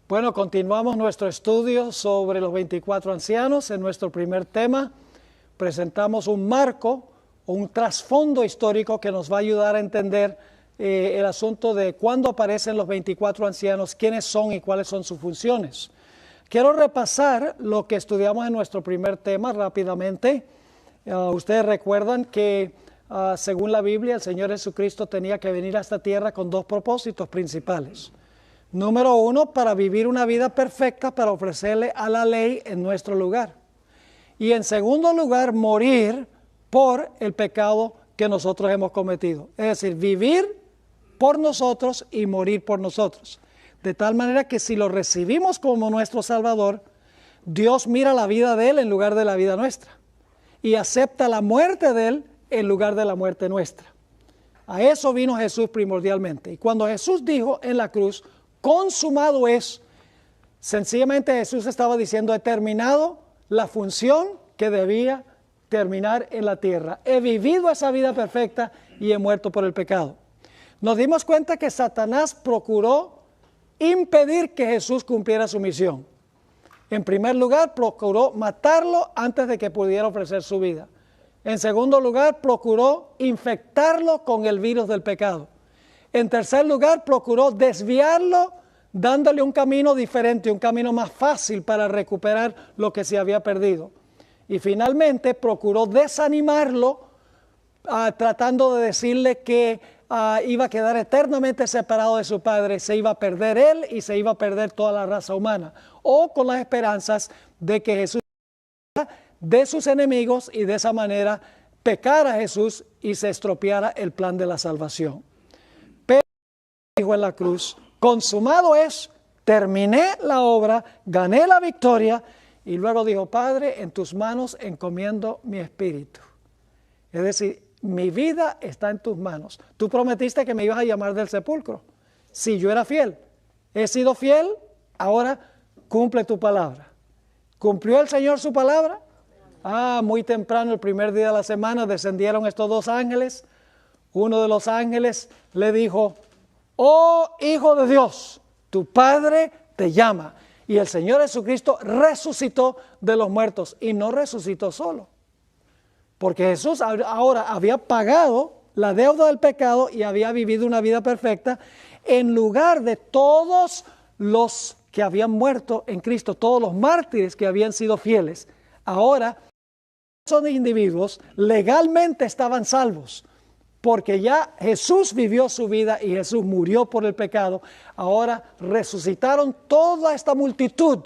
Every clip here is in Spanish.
Bueno, continuamos nuestro estudio sobre los 24 ancianos. En nuestro primer tema presentamos un marco o un trasfondo histórico que nos va a ayudar a entender el asunto de cuándo aparecen los 24 ancianos, quiénes son y cuáles son sus funciones. Quiero repasar lo que estudiamos en nuestro primer tema rápidamente. Ustedes recuerdan que según la Biblia el Señor Jesucristo tenía que venir a esta tierra con dos propósitos principales. Número uno, para vivir una vida perfecta, para ofrecerle a la ley en nuestro lugar. Y en segundo lugar, morir por el pecado que nosotros hemos cometido. Es decir, vivir por nosotros y morir por nosotros. De tal manera que si lo recibimos como nuestro Salvador, Dios mira la vida de Él en lugar de la vida nuestra. Y acepta la muerte de Él en lugar de la muerte nuestra. A eso vino Jesús primordialmente. Y cuando Jesús dijo en la cruz, consumado es, sencillamente Jesús estaba diciendo, he terminado la función que debía terminar en la tierra. He vivido esa vida perfecta y he muerto por el pecado. Nos dimos cuenta que Satanás procuró impedir que Jesús cumpliera su misión. En primer lugar, procuró matarlo antes de que pudiera ofrecer su vida. En segundo lugar, procuró infectarlo con el virus del pecado. En tercer lugar, procuró desviarlo, dándole un camino diferente, un camino más fácil para recuperar lo que se había perdido. Y finalmente, procuró desanimarlo, tratando de decirle que iba a quedar eternamente separado de su Padre, se iba a perder él y se iba a perder toda la raza humana. O con las esperanzas de que Jesús de sus enemigos y de esa manera pecara a Jesús y se estropeara el plan de la salvación. Dijo en la cruz, consumado es, terminé la obra, gané la victoria, y luego dijo, Padre, en tus manos encomiendo mi espíritu. Es decir, mi vida está en tus manos. Tú prometiste que me ibas a llamar del sepulcro. Si yo era fiel, he sido fiel, ahora cumple tu palabra. ¿Cumplió el Señor su palabra? Muy temprano, el primer día de la semana, descendieron estos dos ángeles. Uno de los ángeles le dijo, oh Hijo de Dios, tu Padre te llama. Y el Señor Jesucristo resucitó de los muertos y no resucitó solo. Porque Jesús ahora había pagado la deuda del pecado y había vivido una vida perfecta en lugar de todos los que habían muerto en Cristo, todos los mártires que habían sido fieles. Ahora, esos individuos legalmente estaban salvos. Porque ya Jesús vivió su vida y Jesús murió por el pecado. Ahora resucitaron toda esta multitud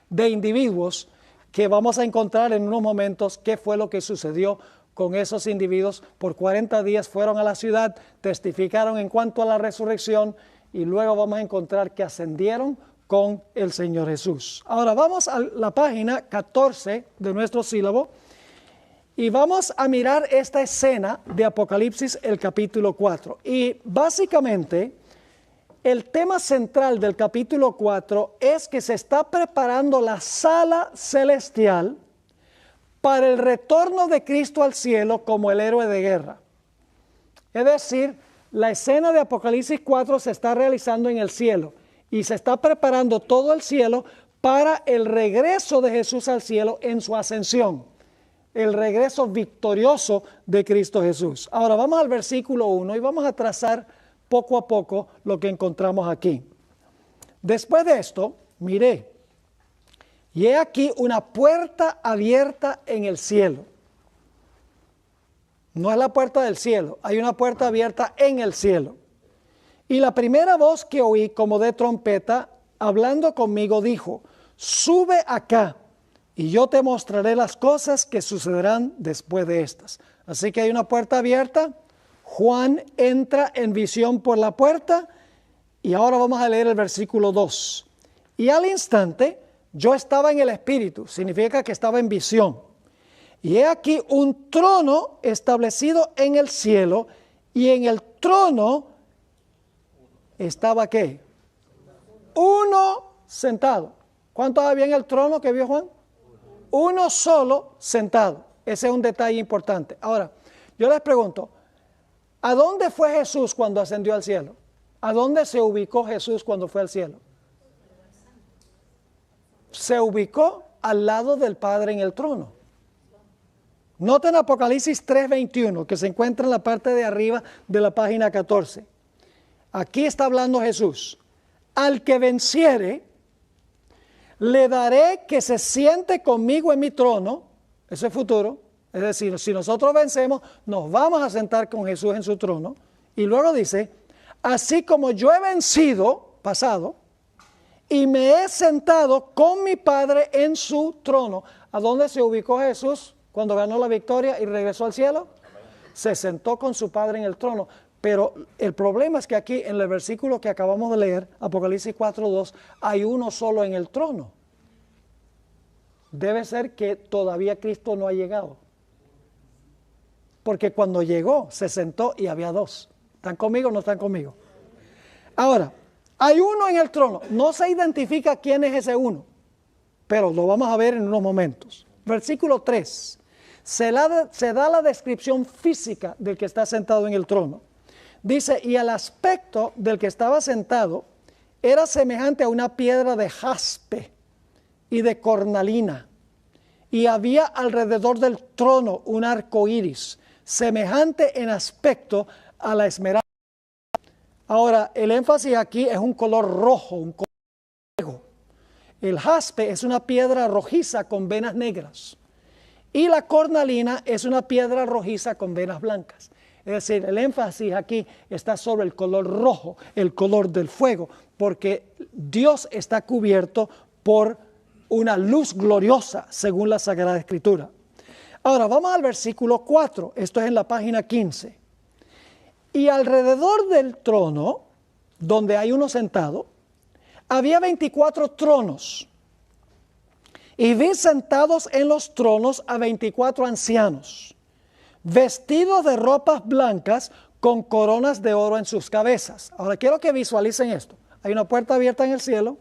de individuos que vamos a encontrar en unos momentos qué fue lo que sucedió con esos individuos. Por 40 días fueron a la ciudad, testificaron en cuanto a la resurrección y luego vamos a encontrar que ascendieron con el Señor Jesús. Ahora vamos a la página 14 de nuestro sílabo. Y vamos a mirar esta escena de Apocalipsis, el capítulo 4. Y básicamente, el tema central del capítulo 4 es que se está preparando la sala celestial para el retorno de Cristo al cielo como el héroe de guerra. Es decir, la escena de Apocalipsis 4 se está realizando en el cielo y se está preparando todo el cielo para el regreso de Jesús al cielo en su ascensión. El regreso victorioso de Cristo Jesús. Ahora vamos al versículo 1 y vamos a trazar poco a poco lo que encontramos aquí. Después de esto, miré, y he aquí una puerta abierta en el cielo. No es la puerta del cielo, hay una puerta abierta en el cielo. Y la primera voz que oí como de trompeta, hablando conmigo, dijo, sube acá. Y yo te mostraré las cosas que sucederán después de estas. Así que hay una puerta abierta. Juan entra en visión por la puerta. Y ahora vamos a leer el versículo 2. Y al instante yo estaba en el espíritu. Significa que estaba en visión. Y he aquí un trono establecido en el cielo. Y en el trono estaba ¿qué? Uno sentado. ¿Cuántos había en el trono que vio Juan? Uno solo sentado. Ese es un detalle importante. Ahora, yo les pregunto, ¿a dónde fue Jesús cuando ascendió al cielo? ¿A dónde se ubicó Jesús cuando fue al cielo? se ubicó al lado del Padre en el trono. Noten Apocalipsis 3:21, que se encuentra en la parte de arriba de la página 14. Aquí está hablando Jesús. Al que venciere, le daré que se siente conmigo en mi trono. Eso es futuro. Es decir, si nosotros vencemos, nos vamos a sentar con Jesús en su trono. Y luego dice, así como yo he vencido, pasado, y me he sentado con mi Padre en su trono. ¿A dónde se ubicó Jesús cuando ganó la victoria y regresó al cielo? Se sentó con su Padre en el trono. Pero el problema es que aquí en el versículo que acabamos de leer, Apocalipsis 4:2, hay uno solo en el trono. Debe ser que todavía Cristo no ha llegado. Porque cuando llegó, se sentó y había dos. ¿Están conmigo o no están conmigo? Ahora, hay uno en el trono. No se identifica quién es ese uno, pero lo vamos a ver en unos momentos. Versículo 3. Se da la descripción física del que está sentado en el trono. Dice, y el aspecto del que estaba sentado era semejante a una piedra de jaspe y de cornalina. Y había alrededor del trono un arco iris, semejante en aspecto a la esmeralda. Ahora, el énfasis aquí es un color rojo, un color fuego. El jaspe es una piedra rojiza con venas negras. Y la cornalina es una piedra rojiza con venas blancas. Es decir, el énfasis aquí está sobre el color rojo, el color del fuego, porque Dios está cubierto por una luz gloriosa, según la Sagrada Escritura. Ahora, vamos al versículo 4, esto es en la página 15. Y alrededor del trono, donde hay uno sentado, había 24 tronos. Y vi sentados en los tronos a 24 ancianos, vestidos de ropas blancas con coronas de oro en sus cabezas. Ahora quiero que visualicen esto. Hay una puerta abierta en el cielo.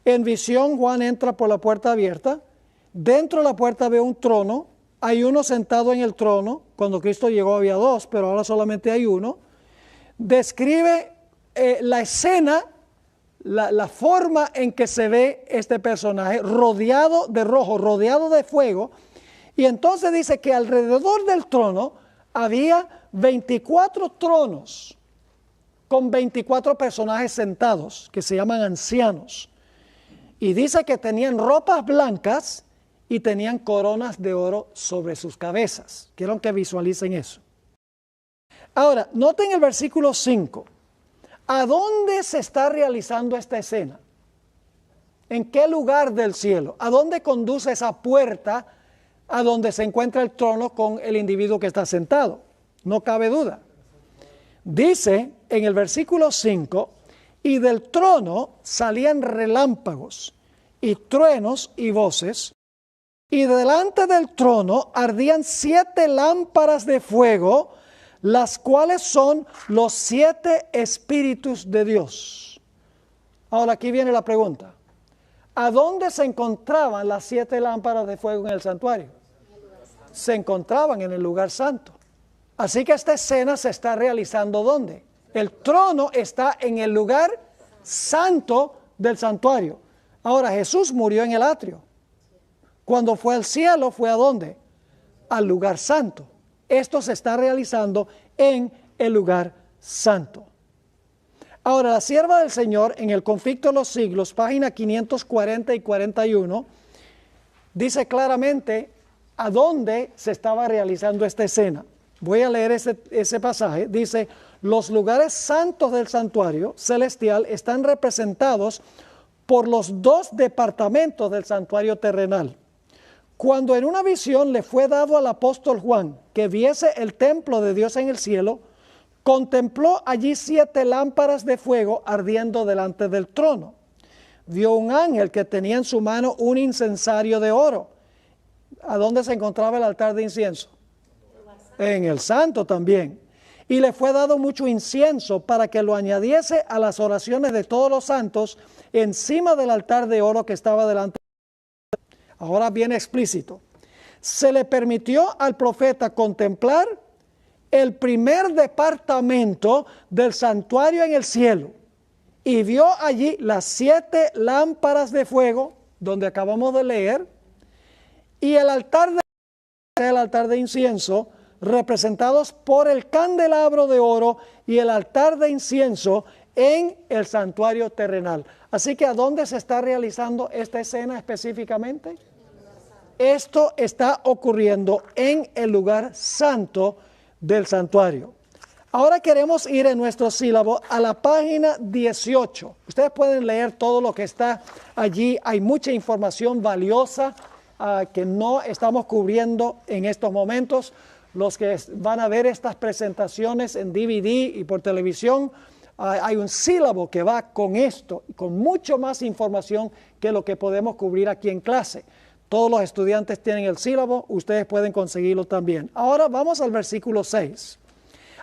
En visión Juan entra por la puerta abierta. Dentro de la puerta ve un trono. Hay uno sentado en el trono. Cuando Cristo llegó había dos, pero ahora solamente hay uno. Describe la escena, la forma en que se ve este personaje rodeado de rojo, rodeado de fuego. Y entonces dice que alrededor del trono había 24 tronos con 24 personajes sentados, que se llaman ancianos. Y dice que tenían ropas blancas y tenían coronas de oro sobre sus cabezas. Quiero que visualicen eso. Ahora, noten el versículo 5. ¿A dónde se está realizando esta escena? ¿En qué lugar del cielo? ¿A dónde conduce esa puerta a donde se encuentra el trono con el individuo que está sentado? No cabe duda. Dice en el versículo 5, y del trono salían relámpagos y truenos y voces, y delante del trono ardían 7 lámparas de fuego, las cuales son los 7 espíritus de Dios. Ahora aquí viene la pregunta. ¿A dónde se encontraban las 7 lámparas de fuego en el santuario? Se encontraban en el lugar santo. Así que esta escena se está realizando ¿dónde? El trono está en el lugar santo del santuario. Ahora Jesús murió en el atrio. Cuando fue al cielo, ¿fue a dónde? Al lugar santo. Esto se está realizando en el lugar santo. Ahora, la sierva del Señor en el Conflicto de los Siglos, página 540 y 41, dice claramente a dónde se estaba realizando esta escena. Voy a leer ese pasaje. Dice, los lugares santos del santuario celestial están representados por los 2 departamentos del santuario terrenal. Cuando en una visión le fue dado al apóstol Juan que viese el templo de Dios en el cielo, contempló allí 7 lámparas de fuego ardiendo delante del trono. Vio un ángel que tenía en su mano un incensario de oro. ¿A dónde se encontraba el altar de incienso? En el santo también. Y le fue dado mucho incienso para que lo añadiese a las oraciones de todos los santos encima del altar de oro que estaba delante. Ahora viene explícito. Se le permitió al profeta contemplar el primer departamento del santuario en el cielo y vio allí las 7 lámparas de fuego donde acabamos de leer, y el altar de incienso, representados por el candelabro de oro y el altar de incienso en el santuario terrenal. Así que, ¿a dónde se está realizando esta escena específicamente? Esto está ocurriendo en el lugar santo del santuario. Ahora queremos ir en nuestro sílabo a la página 18. Ustedes pueden leer todo lo que está allí. Hay mucha información valiosa que no estamos cubriendo en estos momentos. Los que van a ver estas presentaciones en DVD y por televisión, hay un sílabo que va con esto, con mucho más información que lo que podemos cubrir aquí en clase. Todos los estudiantes tienen el sílabo, ustedes pueden conseguirlo también. Ahora vamos al versículo 6.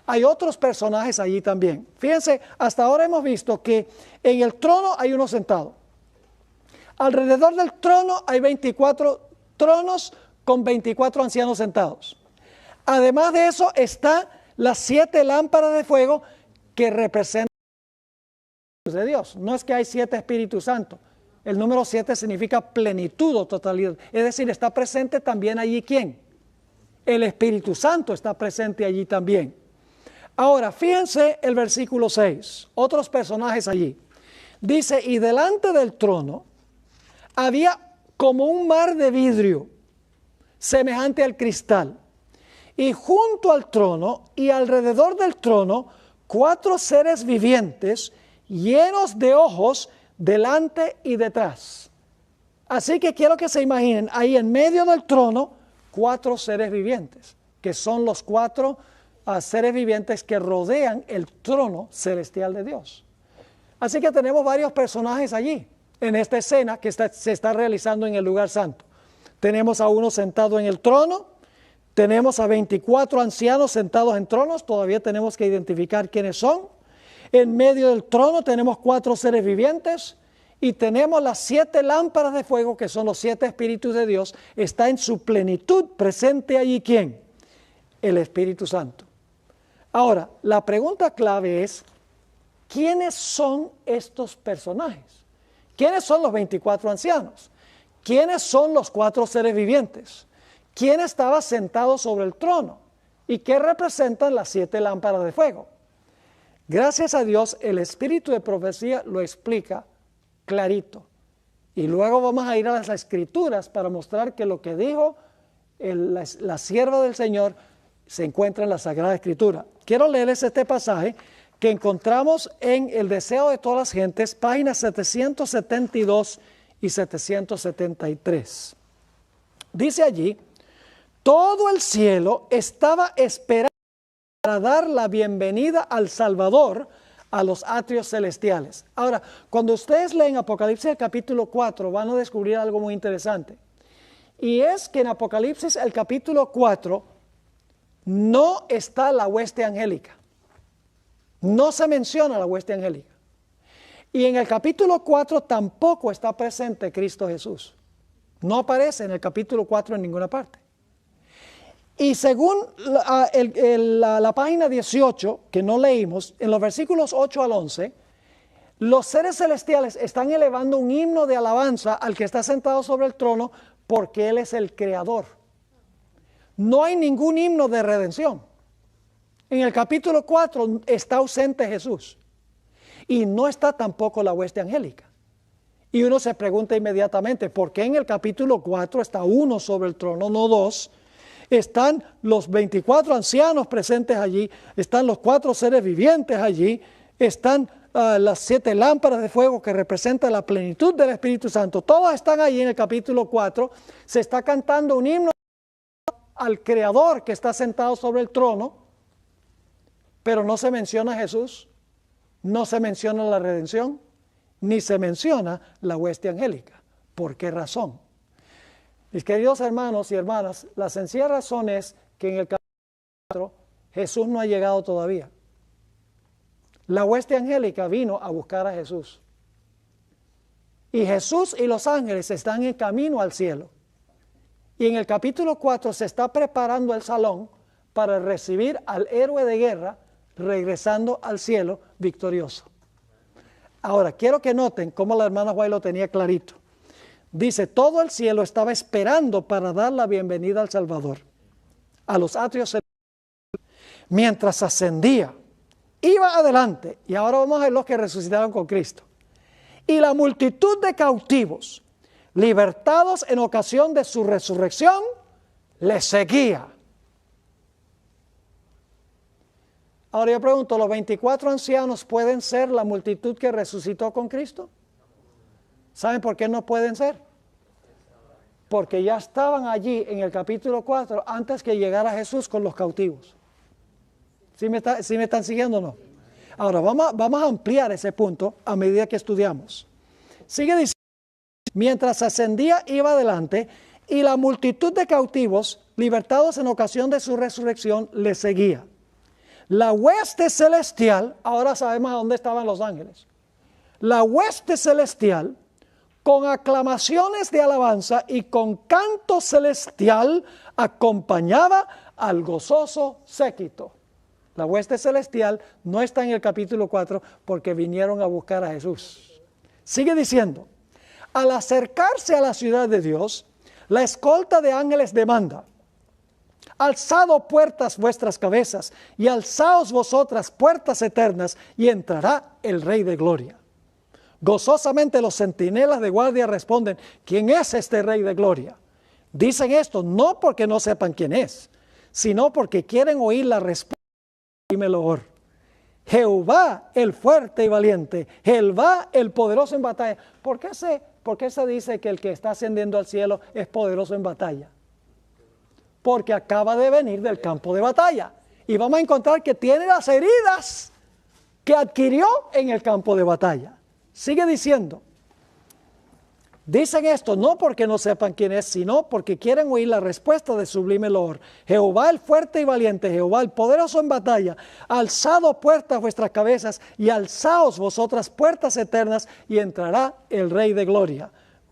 Hay otros personajes allí también. Fíjense, hasta ahora hemos visto que en el trono hay uno sentado. Alrededor del trono hay 24 tronos con 24 ancianos sentados. Además de eso están las 7 lámparas de fuego que representan de Dios. No es que hay 7 Espíritus Santos. El número 7 significa plenitud o totalidad. Es decir, está presente también allí ¿quién? El Espíritu Santo está presente allí también. Ahora, fíjense el versículo 6. Otros personajes allí. Dice, y delante del trono había como un mar de vidrio, semejante al cristal. Y junto al trono y alrededor del trono, 4 seres vivientes llenos de ojos delante y detrás. Así que quiero que se imaginen, ahí en medio del trono, 4 seres vivientes, que son los 4 seres vivientes que rodean el trono celestial de Dios. Así que tenemos varios personajes allí, en esta escena que se está realizando en el lugar santo. Tenemos a uno sentado en el trono, tenemos a 24 ancianos sentados en tronos, todavía tenemos que identificar quiénes son. En medio del trono tenemos 4 seres vivientes y tenemos las 7 lámparas de fuego que son los 7 Espíritus de Dios. Está en su plenitud presente allí ¿quién? El Espíritu Santo. Ahora, la pregunta clave es, ¿quiénes son estos personajes? ¿Quiénes son los 24 ancianos? ¿Quiénes son los 4 seres vivientes? ¿Quién estaba sentado sobre el trono? ¿Y qué representan las 7 lámparas de fuego? Gracias a Dios, el espíritu de profecía lo explica clarito. Y luego vamos a ir a las escrituras para mostrar que lo que dijo la sierva del Señor se encuentra en la Sagrada Escritura. Quiero leerles este pasaje que encontramos en El Deseo de Todas las Gentes, páginas 772 y 773. Dice allí, todo el cielo estaba esperando para dar la bienvenida al Salvador a los atrios celestiales. Ahora, cuando ustedes leen Apocalipsis el capítulo 4, van a descubrir algo muy interesante. Y es que en Apocalipsis el capítulo 4 no está la hueste angélica. No se menciona la hueste angélica. Y en el capítulo 4 tampoco está presente Cristo Jesús. No aparece en el capítulo 4 en ninguna parte. Y según la página 18, que no leímos, en los versículos 8 al 11, los seres celestiales están elevando un himno de alabanza al que está sentado sobre el trono porque Él es el creador. No hay ningún himno de redención. En el capítulo 4 está ausente Jesús. Y no está tampoco la hueste angélica. Y uno se pregunta inmediatamente, ¿por qué en el capítulo 4 está uno sobre el trono, no 2? Están los 24 ancianos presentes allí, están los 4 seres vivientes allí, están las 7 lámparas de fuego que representan la plenitud del Espíritu Santo. Todos están allí en el capítulo 4, se está cantando un himno al Creador que está sentado sobre el trono, pero no se menciona a Jesús, no se menciona la redención, ni se menciona la hueste angélica. ¿Por qué razón? Mis queridos hermanos y hermanas, la sencilla razón es que en el capítulo 4 Jesús no ha llegado todavía. La hueste angélica vino a buscar a Jesús. Y Jesús y los ángeles están en camino al cielo. Y en el capítulo 4 se está preparando el salón para recibir al héroe de guerra regresando al cielo victorioso. Ahora, quiero que noten cómo la hermana White lo tenía clarito. Dice, todo el cielo estaba esperando para dar la bienvenida al Salvador, a los atrios celestiales. Mientras ascendía, iba adelante, y ahora vamos a ver los que resucitaron con Cristo. Y la multitud de cautivos, libertados en ocasión de su resurrección, le seguía. Ahora yo pregunto, ¿los 24 ancianos pueden ser la multitud que resucitó con Cristo? ¿Saben por qué no pueden ser? Porque ya estaban allí en el capítulo 4 antes que llegara Jesús con los cautivos. ¿Sí me están siguiendo o no? Ahora vamos a ampliar ese punto a medida que estudiamos. Sigue diciendo, mientras ascendía iba adelante y la multitud de cautivos, libertados en ocasión de su resurrección, le seguía. La hueste celestial, ahora sabemos a dónde estaban los ángeles. La hueste celestial, con aclamaciones de alabanza y con canto celestial, acompañaba al gozoso séquito. La hueste celestial no está en el capítulo 4 porque vinieron a buscar a Jesús. Sigue diciendo, al acercarse a la ciudad de Dios, la escolta de ángeles demanda, alzado puertas vuestras cabezas y alzaos vosotras puertas eternas y entrará el Rey de Gloria. Gozosamente los centinelas de guardia responden, ¿quién es este Rey de Gloria? Dicen esto no porque no sepan quién es, sino porque quieren oír la respuesta. Jehová el fuerte y valiente, Jehová el poderoso en batalla. ¿Por qué se dice que el que está ascendiendo al cielo es poderoso en batalla? Porque acaba de venir del campo de batalla. Y vamos a encontrar que tiene las heridas que adquirió en el campo de batalla. Sigue diciendo, dicen esto no porque no sepan quién es, sino porque quieren oír la respuesta de sublime loor. Jehová el fuerte y valiente, Jehová el poderoso en batalla, alzado puertas vuestras cabezas y alzaos vosotras puertas eternas y entrará el Rey de Gloria.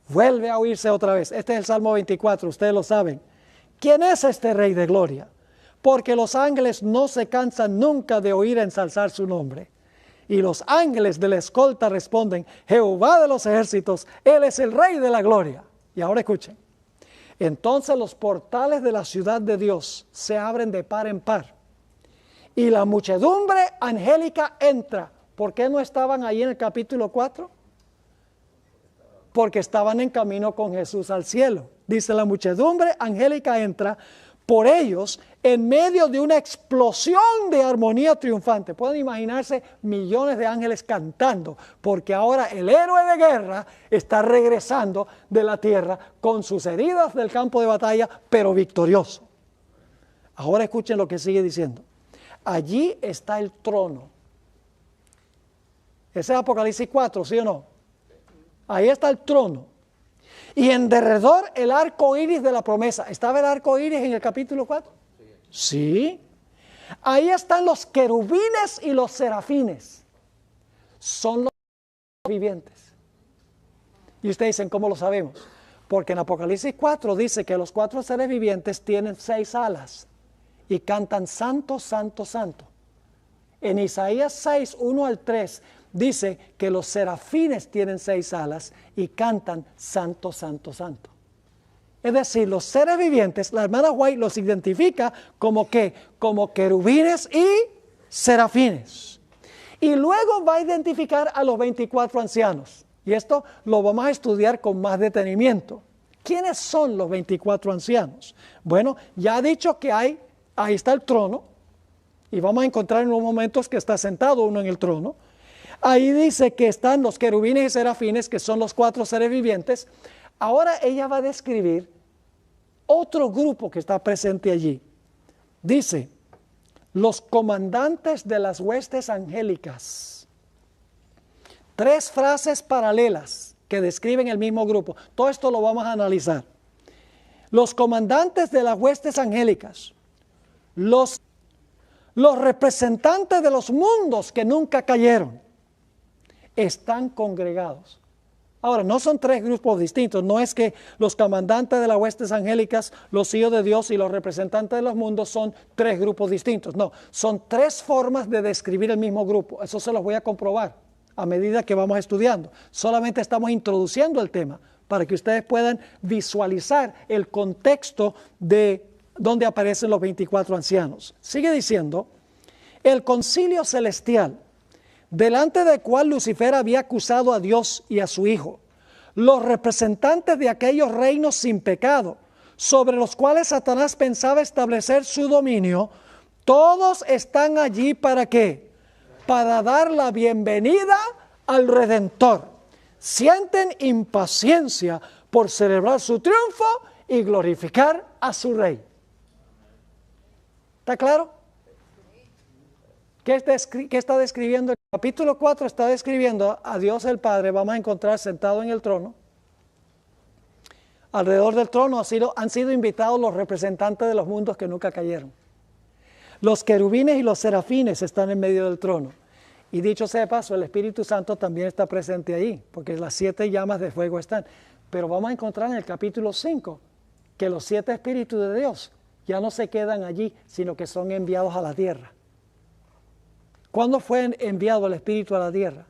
Vuelve a oírse otra vez. Este es el Salmo 24, ustedes lo saben. ¿Quién es este Rey de Gloria? Porque los ángeles no se cansan nunca de oír ensalzar su nombre. Y los ángeles de la escolta responden, Jehová de los ejércitos, Él es el Rey de la Gloria. Y ahora escuchen. Entonces los portales de la ciudad de Dios se abren de par en par. Y la muchedumbre angélica entra. ¿Por qué no estaban ahí en el capítulo 4? Porque estaban en camino con Jesús al cielo. Dice, la muchedumbre angélica entra por ellos en medio de una explosión de armonía triunfante. Pueden imaginarse millones de ángeles cantando, porque ahora el héroe de guerra está regresando de la tierra con sus heridas del campo de batalla, pero victorioso. Ahora escuchen lo que sigue diciendo. Allí está el trono. Ese es Apocalipsis 4, ¿sí o no? Ahí está el trono. Y en derredor el arco iris de la promesa. ¿Estaba el arco iris en el capítulo 4? Sí. Ahí están los querubines y los serafines. Son los vivientes. Y ustedes dicen, ¿cómo lo sabemos? Porque en Apocalipsis 4 dice que los 4 seres vivientes tienen 6 alas y cantan santo, santo, santo. En Isaías 6, 1 al 3 dice que los serafines tienen 6 alas y cantan santo, santo, santo. Es decir, los seres vivientes, la hermana White los identifica como ¿qué? Como querubines y serafines. Y luego va a identificar a los 24 ancianos. Y esto lo vamos a estudiar con más detenimiento. ¿Quiénes son los 24 ancianos? Bueno, ya ha dicho que ahí está el trono. Y vamos a encontrar en unos momentos que está sentado uno en el trono. Ahí dice que están los querubines y serafines, que son los 4 seres vivientes. Ahora ella va a describir otro grupo que está presente allí. Dice, los comandantes de las huestes angélicas. 3 frases paralelas que describen el mismo grupo. Todo esto lo vamos a analizar. Los comandantes de las huestes angélicas. Los representantes de los mundos que nunca cayeron. Están congregados. Ahora, no son 3 grupos distintos. No es que los comandantes de las huestes angélicas, los hijos de Dios y los representantes de los mundos son 3 grupos distintos. No, son 3 formas de describir el mismo grupo. Eso se los voy a comprobar a medida que vamos estudiando. Solamente estamos introduciendo el tema para que ustedes puedan visualizar el contexto de donde aparecen los 24 ancianos. Sigue diciendo, el concilio celestial, delante del cual Lucifer había acusado a Dios y a su Hijo, los representantes de aquellos reinos sin pecado, sobre los cuales Satanás pensaba establecer su dominio, todos están allí ¿para qué? Para dar la bienvenida al Redentor. Sienten impaciencia por celebrar su triunfo y glorificar a su Rey. ¿Está claro? ¿Qué está describiendo? El capítulo 4 está describiendo a Dios el Padre. Vamos a encontrar sentado en el trono. Alrededor del trono han sido invitados los representantes de los mundos que nunca cayeron. Los querubines y los serafines están en medio del trono. Y dicho sea de paso, el Espíritu Santo también está presente ahí, porque las 7 llamas de fuego están. Pero vamos a encontrar en el capítulo 5 que los 7 espíritus de Dios ya no se quedan allí, sino que son enviados a la tierra. ¿Cuándo fue enviado el Espíritu a la tierra?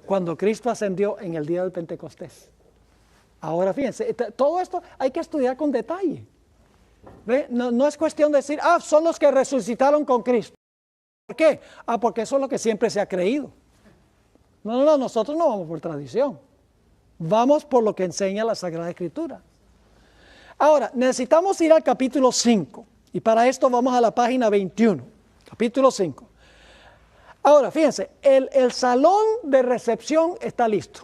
Cuando Cristo ascendió en el día del Pentecostés. Ahora fíjense, todo esto hay que estudiar con detalle. ¿Ve? No es cuestión de decir, son los que resucitaron con Cristo. ¿Por qué? Porque eso es lo que siempre se ha creído. No, nosotros no vamos por tradición. Vamos por lo que enseña la Sagrada Escritura. Ahora, necesitamos ir al capítulo 5. Y para esto vamos a la página 21. Capítulo 5. Ahora, fíjense, el salón de recepción está listo.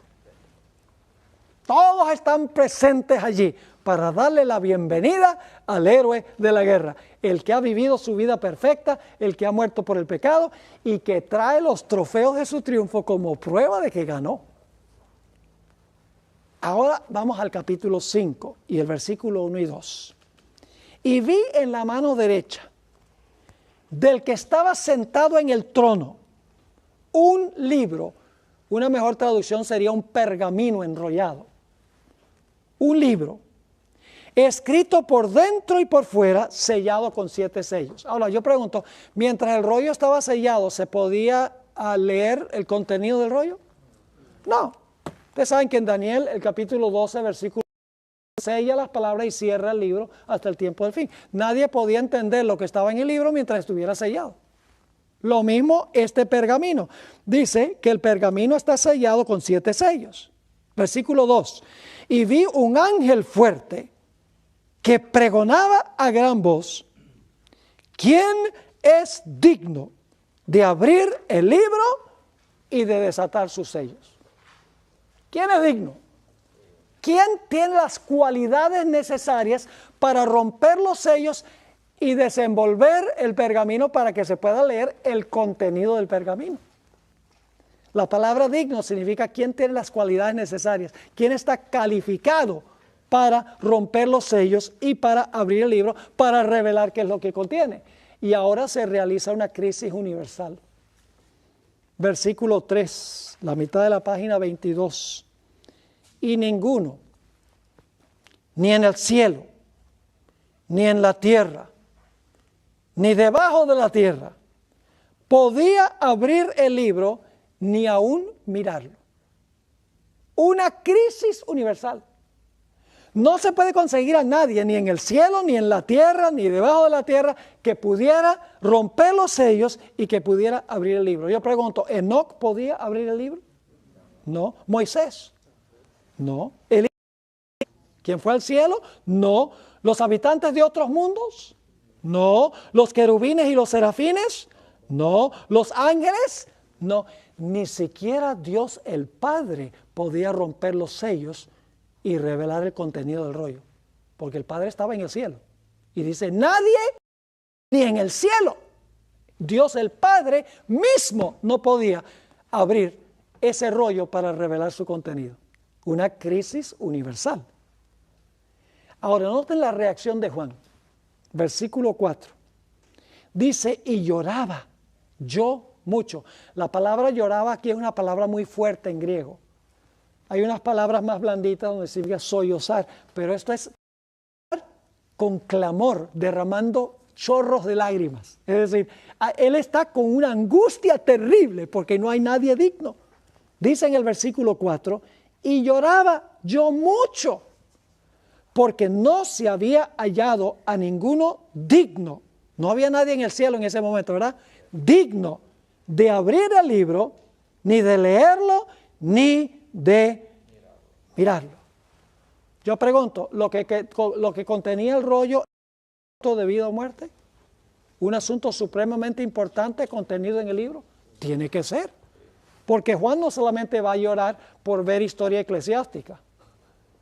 Todos están presentes allí para darle la bienvenida al héroe de la guerra. El que ha vivido su vida perfecta, el que ha muerto por el pecado y que trae los trofeos de su triunfo como prueba de que ganó. Ahora vamos al capítulo 5 y el versículo 1 y 2. Y vi en la mano derecha del que estaba sentado en el trono un libro, una mejor traducción sería un pergamino enrollado. Un libro, escrito por dentro y por fuera, sellado con 7 sellos. Ahora yo pregunto, mientras el rollo estaba sellado, ¿se podía leer el contenido del rollo? No. Ustedes saben que en Daniel, el capítulo 12, versículo 1, sella las palabras y cierra el libro hasta el tiempo del fin. Nadie podía entender lo que estaba en el libro mientras estuviera sellado. Lo mismo este pergamino. Dice que el pergamino está sellado con 7 sellos. Versículo 2. Y vi un ángel fuerte que pregonaba a gran voz, ¿quién es digno de abrir el libro y de desatar sus sellos? ¿Quién es digno? ¿Quién tiene las cualidades necesarias para romper los sellos y desenvolver el pergamino para que se pueda leer el contenido del pergamino? La palabra digno significa quién tiene las cualidades necesarias, quién está calificado para romper los sellos y para abrir el libro, para revelar qué es lo que contiene. Y ahora se realiza una crisis universal. Versículo 3, la mitad de la página 22. Y ninguno, ni en el cielo, ni en la tierra, ni debajo de la tierra, podía abrir el libro ni aún mirarlo. Una crisis universal. No se puede conseguir a nadie, ni en el cielo, ni en la tierra, ni debajo de la tierra, que pudiera romper los sellos y que pudiera abrir el libro. Yo pregunto, ¿Enoc podía abrir el libro? No. ¿Moisés? No. ¿Quién fue al cielo? No. ¿Los habitantes de otros mundos? No. ¿Los querubines y los serafines? No. ¿Los ángeles? No. Ni siquiera Dios el Padre podía romper los sellos y revelar el contenido del rollo, porque el Padre estaba en el cielo. Y dice, nadie, ni en el cielo, Dios el Padre mismo no podía abrir ese rollo para revelar su contenido. Una crisis universal. Ahora, noten la reacción de Juan. Versículo 4. Dice, y lloraba yo mucho. La palabra lloraba aquí es una palabra muy fuerte en griego. Hay unas palabras más blanditas donde significa sollozar, pero esto es con clamor, derramando chorros de lágrimas. Es decir, él está con una angustia terrible porque no hay nadie digno. Dice en el versículo 4, y lloraba yo mucho, porque no se había hallado a ninguno digno. No había nadie en el cielo en ese momento, ¿verdad? Digno de abrir el libro, ni de leerlo, ni de mirarlo. Yo pregunto, ¿lo que contenía el rollo de vida o muerte? ¿Un asunto supremamente importante contenido en el libro? Tiene que ser. Porque Juan no solamente va a llorar por ver historia eclesiástica.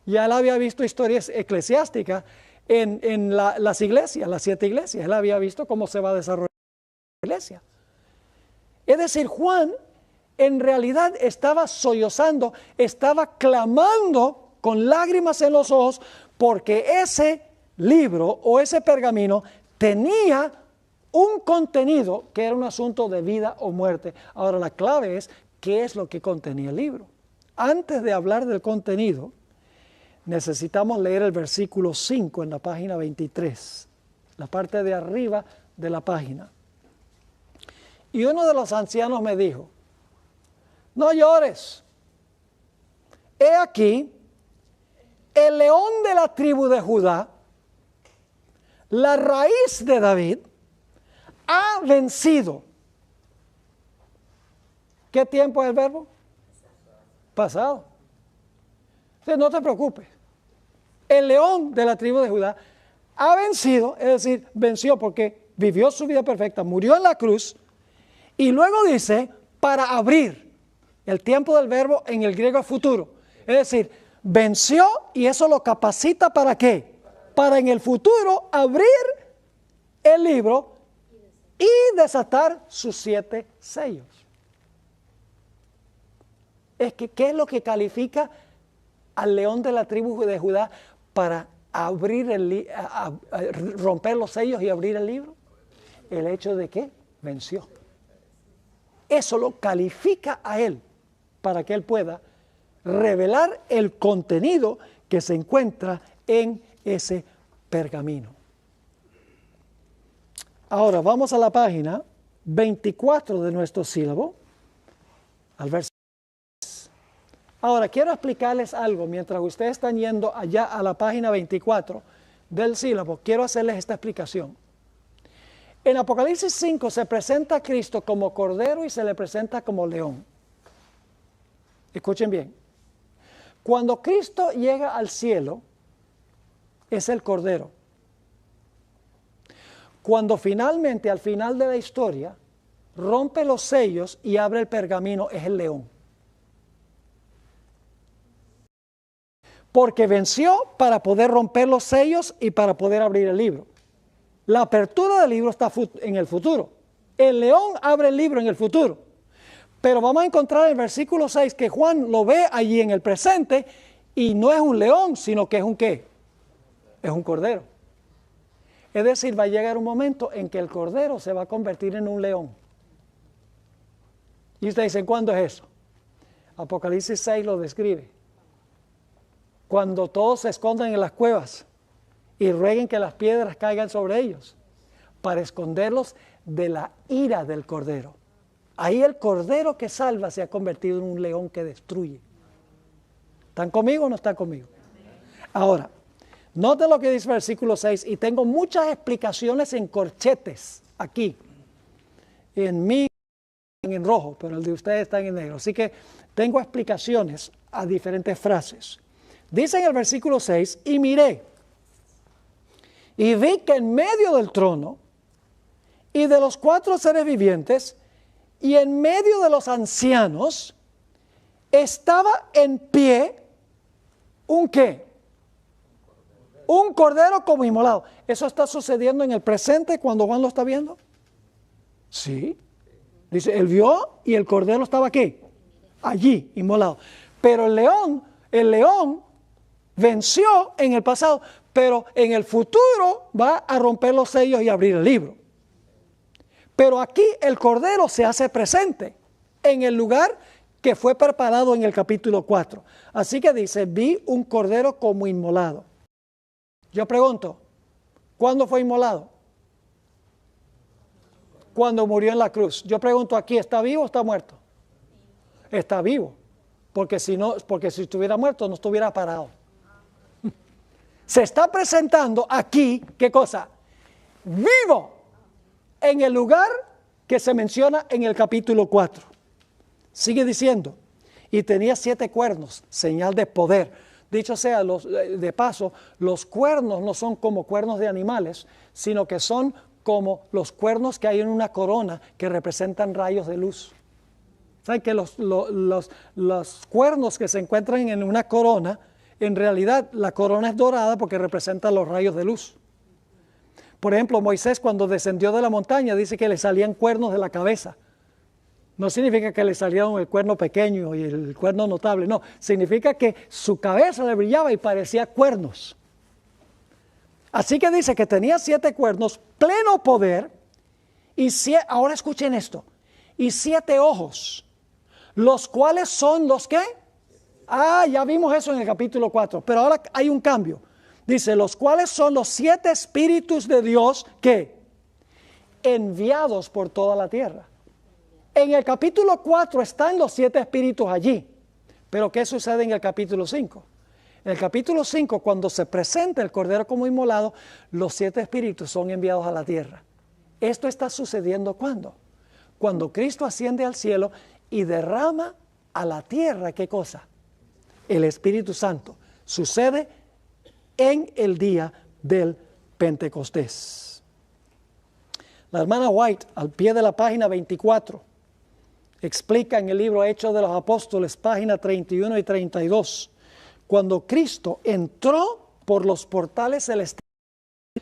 Ya él había visto historias eclesiásticas en las iglesias, las 7 iglesias. Él había visto cómo se va a desarrollar la iglesia. Es decir, Juan en realidad estaba sollozando, estaba clamando con lágrimas en los ojos porque ese libro o ese pergamino tenía un contenido que era un asunto de vida o muerte. Ahora la clave es qué es lo que contenía el libro. Antes de hablar del contenido, necesitamos leer el versículo 5 en la página 23, la parte de arriba de la página. Y uno de los ancianos me dijo, no llores, he aquí el león de la tribu de Judá, la raíz de David, ha vencido. ¿Qué tiempo es el verbo? Pasado. Entonces no te preocupes. El león de la tribu de Judá ha vencido, es decir, venció porque vivió su vida perfecta, murió en la cruz, y luego dice, para abrir. El tiempo del verbo en el griego es futuro. Es decir, venció y eso lo capacita ¿para qué? Para en el futuro abrir el libro y desatar sus 7 sellos. Es que, ¿qué es lo que califica al león de la tribu de Judá para abrir romper los sellos y abrir el libro? El hecho de que venció. Eso lo califica a él para que él pueda revelar el contenido que se encuentra en ese pergamino. Ahora vamos a la página 24 de nuestro sílabo, al verso. Ahora quiero explicarles algo mientras ustedes están yendo allá a la página 24 del sílabo. Quiero hacerles esta explicación. En Apocalipsis 5 se presenta a Cristo como cordero y se le presenta como león. Escuchen bien. Cuando Cristo llega al cielo, es el cordero. Cuando finalmente, al final de la historia, rompe los sellos y abre el pergamino, es el león. Porque venció para poder romper los sellos y para poder abrir el libro. La apertura del libro está en el futuro. El león abre el libro en el futuro. Pero vamos a encontrar en el versículo 6 que Juan lo ve allí en el presente y no es un león, sino que es un ¿qué? Es un cordero. Es decir, va a llegar un momento en que el cordero se va a convertir en un león. Y ustedes dicen, ¿cuándo es eso? Apocalipsis 6 lo describe. Cuando todos se escondan en las cuevas y rueguen que las piedras caigan sobre ellos para esconderlos de la ira del cordero. Ahí el cordero que salva se ha convertido en un león que destruye. ¿Están conmigo o no están conmigo? Ahora, noten lo que dice el versículo 6 y tengo muchas explicaciones en corchetes aquí. En mí en rojo, pero el de ustedes está en negro. Así que tengo explicaciones a diferentes frases. Dice en el versículo 6, y miré, y vi que en medio del trono y de los 4 seres vivientes y en medio de los ancianos estaba en pie un ¿qué? Un cordero como inmolado. ¿Eso está sucediendo en el presente cuando Juan lo está viendo? Sí. Dice, él vio y el cordero estaba ¿qué? Allí, inmolado. Pero el león venció en el pasado, pero en el futuro va a romper los sellos y abrir el libro. Pero aquí el cordero se hace presente en el lugar que fue preparado en el capítulo 4. Así que dice, vi un cordero como inmolado. Yo pregunto, ¿cuándo fue inmolado? Cuando murió en la cruz. Yo pregunto aquí, ¿está vivo o está muerto? Está vivo. porque si estuviera muerto no estuviera parado. Se está presentando aquí, ¿qué cosa? Vivo en el lugar que se menciona en el capítulo 4. Sigue diciendo, y tenía 7 cuernos, señal de poder. Dicho sea de paso, los cuernos no son como cuernos de animales, sino que son como los cuernos que hay en una corona que representan rayos de luz. ¿Saben que los cuernos que se encuentran en una corona, en realidad la corona es dorada porque representa los rayos de luz? Por ejemplo, Moisés cuando descendió de la montaña dice que le salían cuernos de la cabeza. No significa que le salieron el cuerno pequeño y el cuerno notable, no. Significa que su cabeza le brillaba y parecía cuernos. Así que dice que tenía 7 cuernos, pleno poder, y ahora escuchen esto, y 7 ojos, los cuales son los que... ya vimos eso en el capítulo 4, pero ahora hay un cambio. Dice, los cuales son los 7 espíritus de Dios que enviados por toda la tierra. En el capítulo 4 están los 7 espíritus allí, pero ¿qué sucede en el capítulo 5? En el capítulo 5, cuando se presenta el Cordero como inmolado, los 7 espíritus son enviados a la tierra. Esto está sucediendo ¿cuándo? Cuando Cristo asciende al cielo y derrama a la tierra, ¿qué cosa? El Espíritu Santo. Sucede en el día del Pentecostés. La hermana White, al pie de la página 24, explica en el libro Hechos de los Apóstoles, página 31 y 32, cuando Cristo entró por los portales celestiales,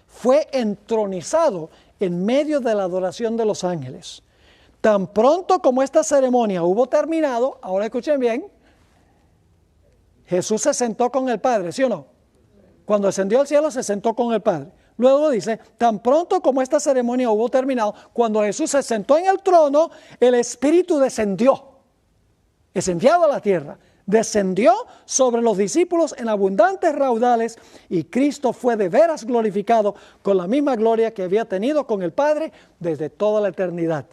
fue entronizado en medio de la adoración de los ángeles. Tan pronto como esta ceremonia hubo terminado, ahora escuchen bien, Jesús se sentó con el Padre, ¿sí o no? Cuando ascendió al cielo se sentó con el Padre. Luego dice, tan pronto como esta ceremonia hubo terminado, cuando Jesús se sentó en el trono, el Espíritu descendió. Es enviado a la tierra. Descendió sobre los discípulos en abundantes raudales y Cristo fue de veras glorificado con la misma gloria que había tenido con el Padre desde toda la eternidad.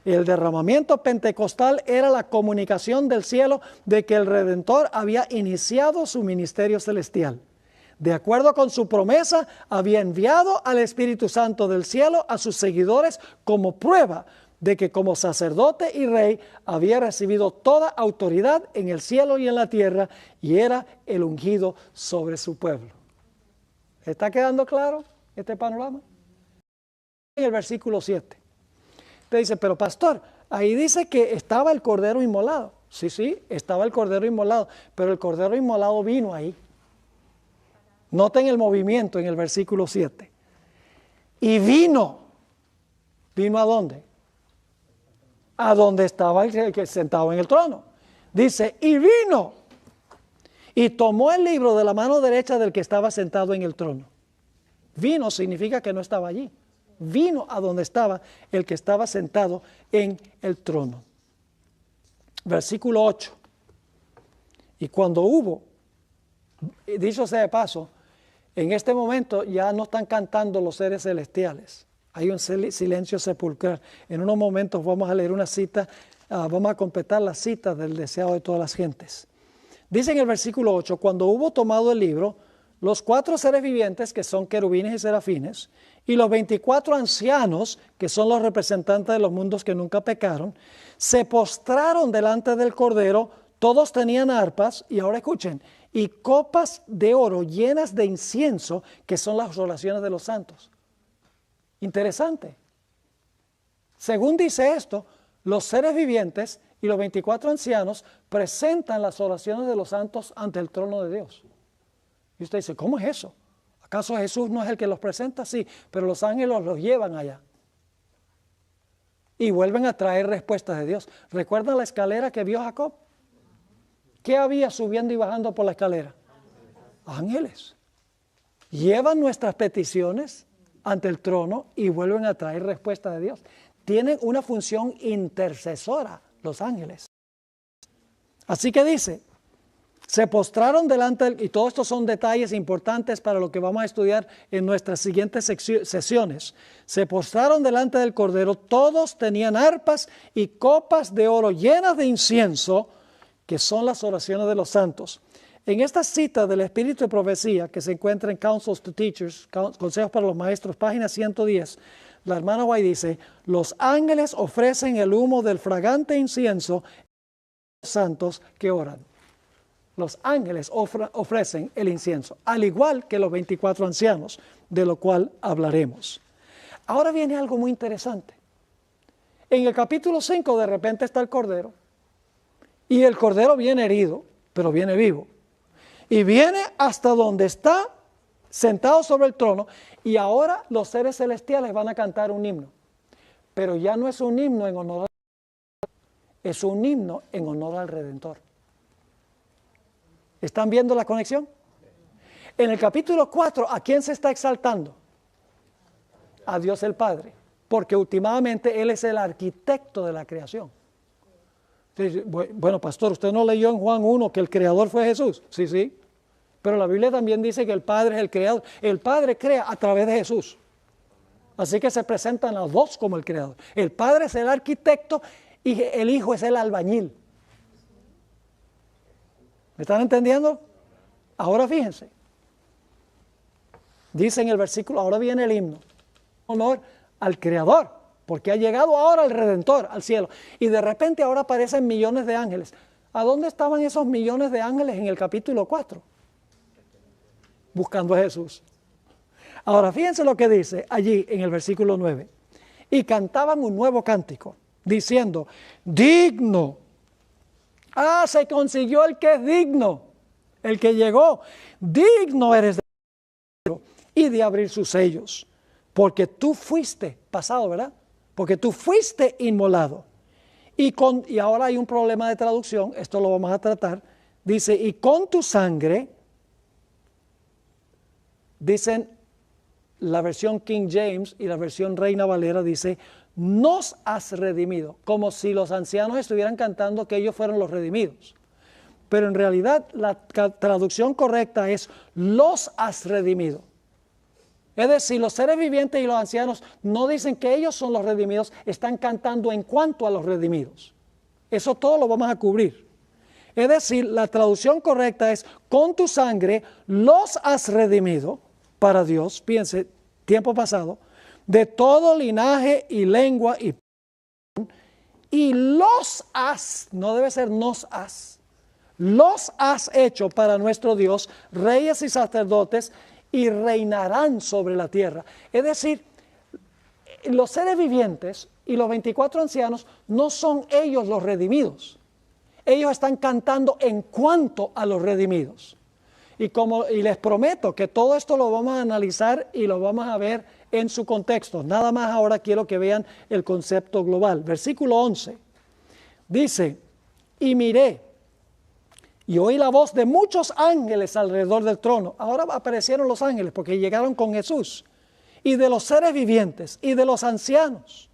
El derramamiento pentecostal era la comunicación del cielo de que el Redentor había iniciado su ministerio celestial. De acuerdo con su promesa, había enviado al Espíritu Santo del cielo a sus seguidores como prueba de que como sacerdote y rey había recibido toda autoridad en el cielo y en la tierra y era el ungido sobre su pueblo. ¿Está quedando claro este panorama? En el versículo 7. Te dice, pero pastor, ahí dice que estaba el cordero inmolado. Sí, estaba el cordero inmolado, pero el cordero inmolado vino ahí. Noten el movimiento en el versículo 7. Y vino. ¿Vino a dónde? A donde estaba el que sentado en el trono. Dice, y vino. Y tomó el libro de la mano derecha del que estaba sentado en el trono. Vino significa que no estaba allí. Vino a donde estaba el que estaba sentado en el trono. Versículo 8. Y cuando hubo, dicho sea de paso, en este momento ya no están cantando los seres celestiales. Hay un silencio sepulcral. En unos momentos vamos a leer una cita, vamos a completar la cita del deseado de todas las gentes. Dice en el versículo 8, cuando hubo tomado el libro, los 4 seres vivientes, que son querubines y serafines, y los 24 ancianos, que son los representantes de los mundos que nunca pecaron, se postraron delante del Cordero. Todos tenían arpas, y ahora escuchen, y copas de oro llenas de incienso, que son las oraciones de los santos. Interesante. Según dice esto, los seres vivientes y los 24 ancianos presentan las oraciones de los santos ante el trono de Dios. Y usted dice, ¿cómo es eso? ¿Acaso Jesús no es el que los presenta? Sí, pero los ángeles los llevan allá. Y vuelven a traer respuestas de Dios. ¿Recuerdan la escalera que vio Jacob? ¿Qué había subiendo y bajando por la escalera? Ángeles. Llevan nuestras peticiones ante el trono y vuelven a traer respuestas de Dios. Tienen una función intercesora los ángeles. Así que dice, se postraron delante, y todos estos son detalles importantes para lo que vamos a estudiar en nuestras siguientes sesiones. Se postraron delante del Cordero, todos tenían arpas y copas de oro llenas de incienso, que son las oraciones de los santos. En esta cita del Espíritu de Profecía, que se encuentra en Counsels to Teachers, Consejos para los Maestros, página 110, la hermana White dice, los ángeles ofrecen el humo del fragante incienso a los santos que oran. Los ángeles ofrecen el incienso, al igual que los 24 ancianos, de lo cual hablaremos. Ahora viene algo muy interesante. En el capítulo 5 de repente está el Cordero, y el Cordero viene herido, pero viene vivo. Y viene hasta donde está sentado sobre el trono, y ahora los seres celestiales van a cantar un himno. Pero ya no es un himno en honor es un himno en honor al Redentor. ¿Están viendo la conexión? En el capítulo 4, ¿a quién se está exaltando? A Dios el Padre, porque últimamente Él es el arquitecto de la creación. Bueno, pastor, ¿usted no leyó en Juan 1 que el creador fue Jesús? Sí, sí. Pero la Biblia también dice que el Padre es el creador. El Padre crea a través de Jesús. Así que se presentan los dos como el creador. El Padre es el arquitecto y el Hijo es el albañil. ¿Me están entendiendo? Ahora fíjense. Dice en el versículo, ahora viene el himno. Honor al creador, porque ha llegado ahora el Redentor al cielo. Y de repente ahora aparecen millones de ángeles. ¿A dónde estaban esos millones de ángeles en el capítulo 4? Buscando a Jesús. Ahora fíjense lo que dice allí en el versículo 9. Y cantaban un nuevo cántico, diciendo, digno. Se consiguió el que es digno, el que llegó. Digno eres de y de abrir sus sellos, porque tú fuiste, pasado, ¿verdad? Porque tú fuiste inmolado. Y ahora hay un problema de traducción, esto lo vamos a tratar. Dice, y con tu sangre, dicen la versión King James y la versión Reina Valera, dice, nos has redimido, como si los ancianos estuvieran cantando que ellos fueron los redimidos. Pero en realidad la traducción correcta es, los has redimido. Es decir, los seres vivientes y los ancianos no dicen que ellos son los redimidos, están cantando en cuanto a los redimidos. Eso todo lo vamos a cubrir. Es decir, la traducción correcta es, con tu sangre los has redimido para Dios, piense, tiempo pasado, de todo linaje y lengua y los has, no debe ser nos has, los has hecho para nuestro Dios, reyes y sacerdotes, y reinarán sobre la tierra. Es decir, los seres vivientes y los 24 ancianos no son ellos los redimidos. Ellos están cantando en cuanto a los redimidos. Y les prometo que todo esto lo vamos a analizar y lo vamos a ver en su contexto. Nada más ahora quiero que vean el concepto global. Versículo 11 dice, y miré y oí la voz de muchos ángeles alrededor del trono. Ahora aparecieron los ángeles porque llegaron con Jesús. Y de los seres vivientes y de los ancianos.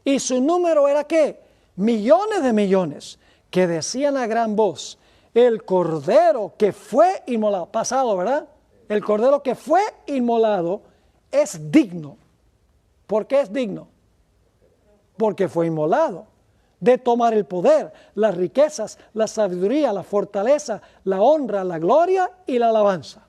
Y su número era ¿qué? Millones de millones, que decían a gran voz, el Cordero que fue inmolado, pasado, ¿verdad? El Cordero que fue inmolado es digno. ¿Por qué es digno? Porque fue inmolado. De tomar el poder, las riquezas, la sabiduría, la fortaleza, la honra, la gloria y la alabanza.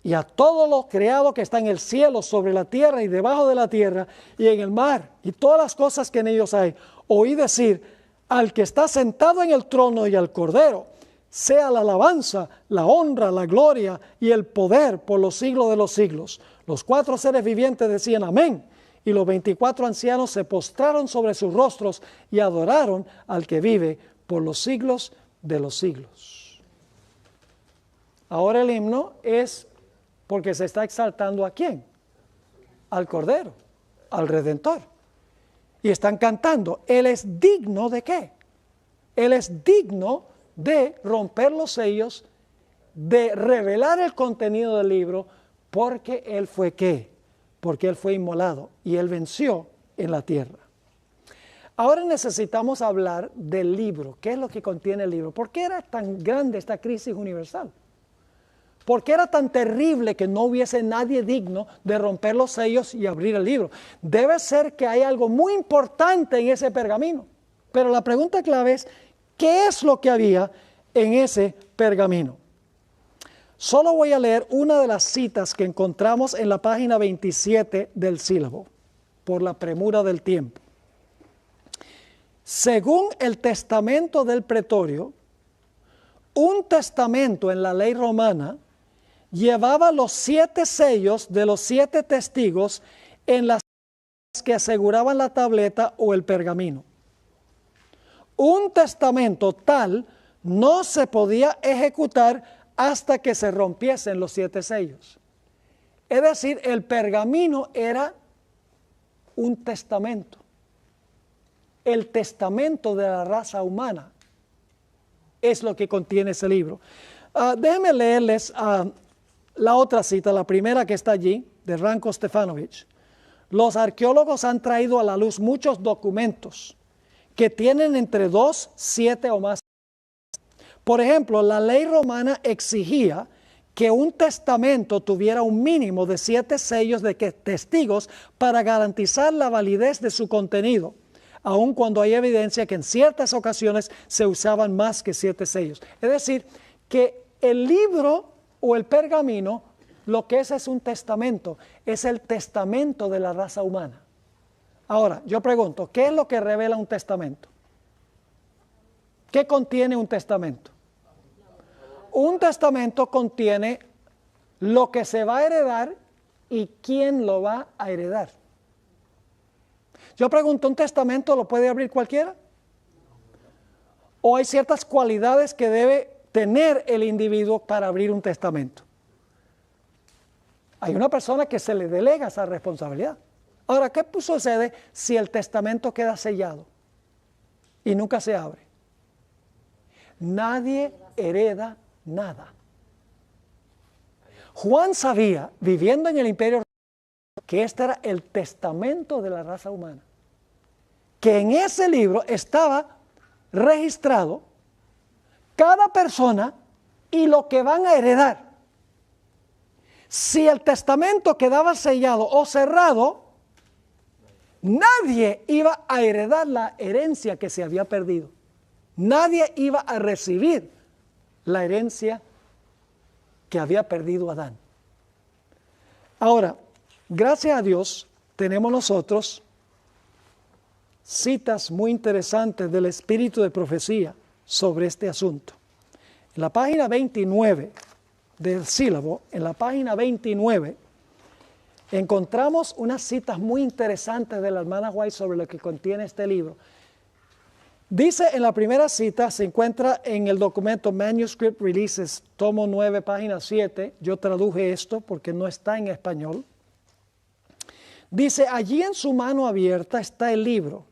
Y a todo lo creado que está en el cielo, sobre la tierra y debajo de la tierra, y en el mar, y todas las cosas que en ellos hay, oí decir, al que está sentado en el trono y al Cordero, sea la alabanza, la honra, la gloria y el poder por los siglos de los siglos. Los 4 seres vivientes decían amén. Y los 24 ancianos se postraron sobre sus rostros y adoraron al que vive por los siglos de los siglos. Ahora el himno es porque se está exaltando ¿a quién? Al Cordero, al Redentor. Y están cantando, Él es digno ¿de qué? Él es digno de romper los sellos, de revelar el contenido del libro, porque Él fue ¿qué? Porque Él fue inmolado y Él venció en la tierra. Ahora necesitamos hablar del libro. ¿Qué es lo que contiene el libro? ¿Por qué era tan grande esta crisis universal? ¿Por qué era tan terrible que no hubiese nadie digno de romper los sellos y abrir el libro? Debe ser que hay algo muy importante en ese pergamino. Pero la pregunta clave es, qué es lo que había en ese pergamino. Solo voy a leer una de las citas que encontramos en la página 27 del sílabo, por la premura del tiempo. Según el testamento del pretorio, un testamento en la ley romana llevaba los 7 sellos de los 7 testigos en las que aseguraban la tableta o el pergamino. Un testamento tal no se podía ejecutar hasta que se rompiesen los 7 sellos. Es decir, el pergamino era un testamento. El testamento de la raza humana es lo que contiene ese libro. Déjenme leerles la otra cita, la primera que está allí, de Ranko Stefanovic. Los arqueólogos han traído a la luz muchos documentos que tienen entre 2, 7 o más. Por ejemplo, la ley romana exigía que un testamento tuviera un mínimo de 7 sellos de testigos para garantizar la validez de su contenido, aun cuando hay evidencia que en ciertas ocasiones se usaban más que 7 sellos. Es decir, que el libro o el pergamino, lo que es un testamento, es el testamento de la raza humana. Ahora, yo pregunto, ¿qué es lo que revela un testamento? ¿Qué contiene un testamento? Un testamento contiene lo que se va a heredar y quién lo va a heredar. Yo pregunto, ¿un testamento lo puede abrir cualquiera? ¿O hay ciertas cualidades que debe tener el individuo para abrir un testamento? Hay una persona que se le delega esa responsabilidad. Ahora, ¿qué sucede si el testamento queda sellado y nunca se abre? Nadie hereda nada. Juan sabía, viviendo en el imperio, que este era el testamento de la raza humana, que en ese libro estaba registrado cada persona y lo que van a heredar. Si el testamento quedaba sellado o cerrado, nadie iba a heredar la herencia que se había perdido. Nadie iba a recibir la herencia que había perdido Adán. Ahora, gracias a Dios, tenemos nosotros citas muy interesantes del espíritu de profecía sobre este asunto. En la página 29 del sílabo, en la página 29, encontramos unas citas muy interesantes de la hermana White sobre lo que contiene este libro. Dice en la primera cita, se encuentra en el documento Manuscript Releases, tomo 9, página 7. Yo traduje esto porque no está en español. Dice, allí en su mano abierta está el libro,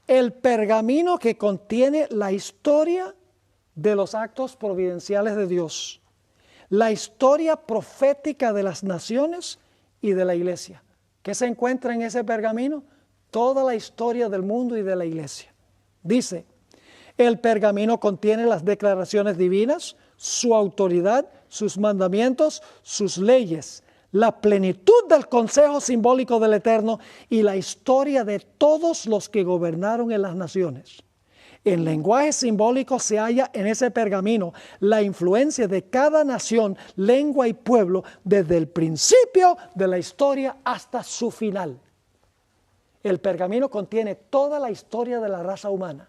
el pergamino que contiene la historia de los actos providenciales de Dios, la historia profética de las naciones y de la iglesia. ¿Qué se encuentra en ese pergamino? Toda la historia del mundo y de la iglesia. Dice, el pergamino contiene las declaraciones divinas, su autoridad, sus mandamientos, sus leyes, la plenitud del consejo simbólico del Eterno y la historia de todos los que gobernaron en las naciones. En lenguaje simbólico se halla en ese pergamino la influencia de cada nación, lengua y pueblo desde el principio de la historia hasta su final. El pergamino contiene toda la historia de la raza humana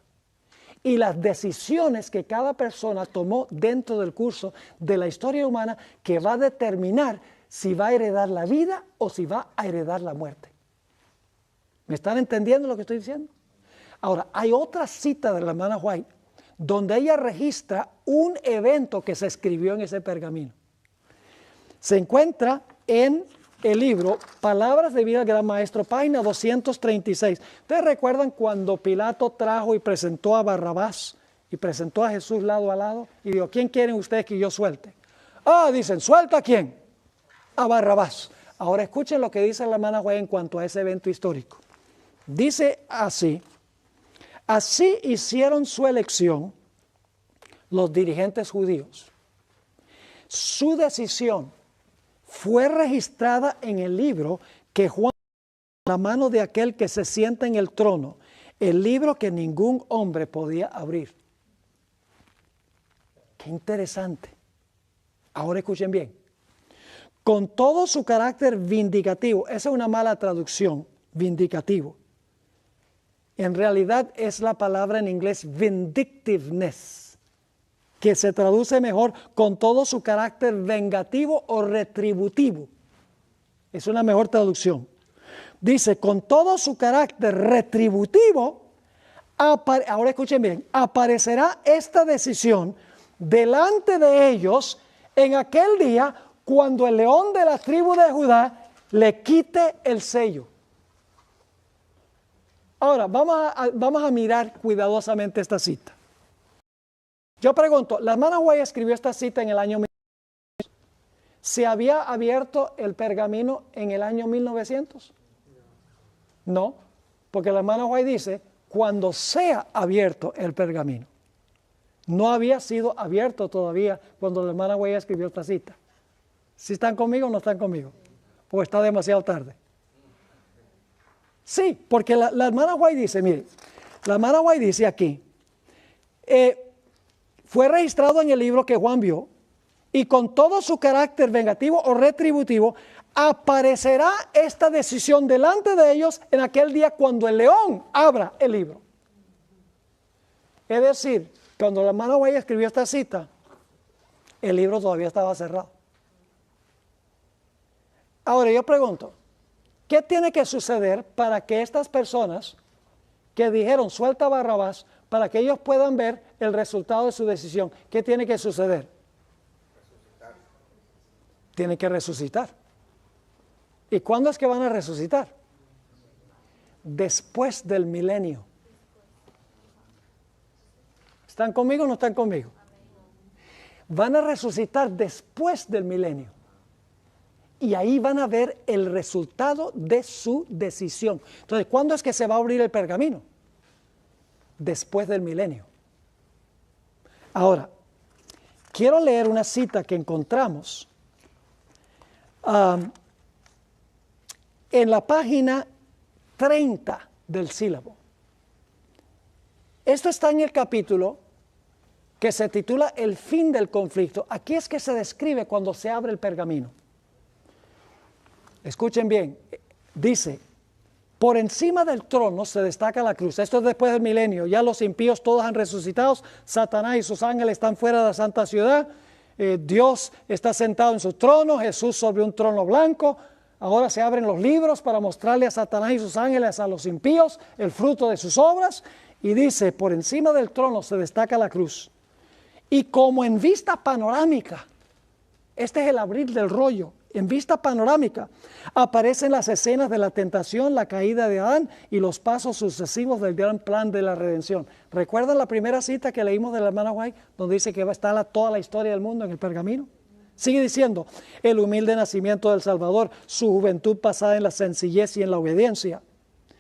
y las decisiones que cada persona tomó dentro del curso de la historia humana que va a determinar si va a heredar la vida o si va a heredar la muerte. ¿Me están entendiendo lo que estoy diciendo? Ahora, hay otra cita de la hermana White donde ella registra un evento que se escribió en ese pergamino. Se encuentra en el libro Palabras de Vida del Gran Maestro, página 236. ¿Ustedes recuerdan cuando Pilato trajo y presentó a Barrabás y presentó a Jesús lado a lado? Y dijo, ¿quién quieren ustedes que yo suelte? Dicen, ¿suelta a quién? A Barrabás. Ahora escuchen lo que dice la hermana White en cuanto a ese evento histórico. Dice así, así hicieron su elección los dirigentes judíos. Su decisión fue registrada en el libro que Juan, la mano de aquel que se sienta en el trono, el libro que ningún hombre podía abrir. Qué interesante. Ahora escuchen bien. Con todo su carácter vindicativo, esa es una mala traducción, vindicativo. En realidad es la palabra en inglés vindictiveness, que se traduce mejor con todo su carácter vengativo o retributivo. Es una mejor traducción. Dice, con todo su carácter retributivo, ahora escuchen bien, aparecerá esta decisión delante de ellos en aquel día cuando el león de la tribu de Judá le quite el sello. Ahora, vamos a mirar cuidadosamente esta cita. Yo pregunto, la hermana White escribió esta cita en el año 1900. ¿Se había abierto el pergamino en el año 1900? No, porque la hermana White dice, cuando sea abierto el pergamino. No había sido abierto todavía cuando la hermana White escribió esta cita. ¿Si están conmigo o no están conmigo? ¿O está demasiado tarde? Sí, porque la hermana White dice, mire, la hermana White dice aquí, fue registrado en el libro que Juan vio, y con todo su carácter vengativo o retributivo, aparecerá esta decisión delante de ellos en aquel día cuando el león abra el libro. Es decir, cuando la hermana White escribió esta cita, el libro todavía estaba cerrado. Ahora yo pregunto, ¿qué tiene que suceder para que estas personas que dijeron suelta a Barrabás, para que ellos puedan ver el resultado de su decisión? ¿Qué tiene que suceder? Resucitar. Tienen que resucitar. ¿Y cuándo es que van a resucitar? Después del milenio. ¿Están conmigo o no están conmigo? Van a resucitar después del milenio. Y ahí van a ver el resultado de su decisión. Entonces, ¿cuándo es que se va a abrir el pergamino? Después del milenio. Ahora, quiero leer una cita que encontramos en la página 30 del sílabo. Esto está en el capítulo que se titula El fin del conflicto. Aquí es que se describe cuando se abre el pergamino. Escuchen bien, dice, por encima del trono se destaca la cruz. Esto es después del milenio, ya los impíos todos han resucitado, Satanás y sus ángeles están fuera de la santa ciudad, Dios está sentado en su trono, Jesús sobre un trono blanco. Ahora se abren los libros para mostrarle a Satanás y sus ángeles, a los impíos, el fruto de sus obras. Y dice, por encima del trono se destaca la cruz. Y como en vista panorámica, este es el abrir del rollo, en vista panorámica, aparecen las escenas de la tentación, la caída de Adán y los pasos sucesivos del gran plan de la redención. ¿Recuerdan la primera cita que leímos de la hermana White, donde dice que va a estar toda la historia del mundo en el pergamino? Sigue diciendo, el humilde nacimiento del Salvador, su juventud pasada en la sencillez y en la obediencia,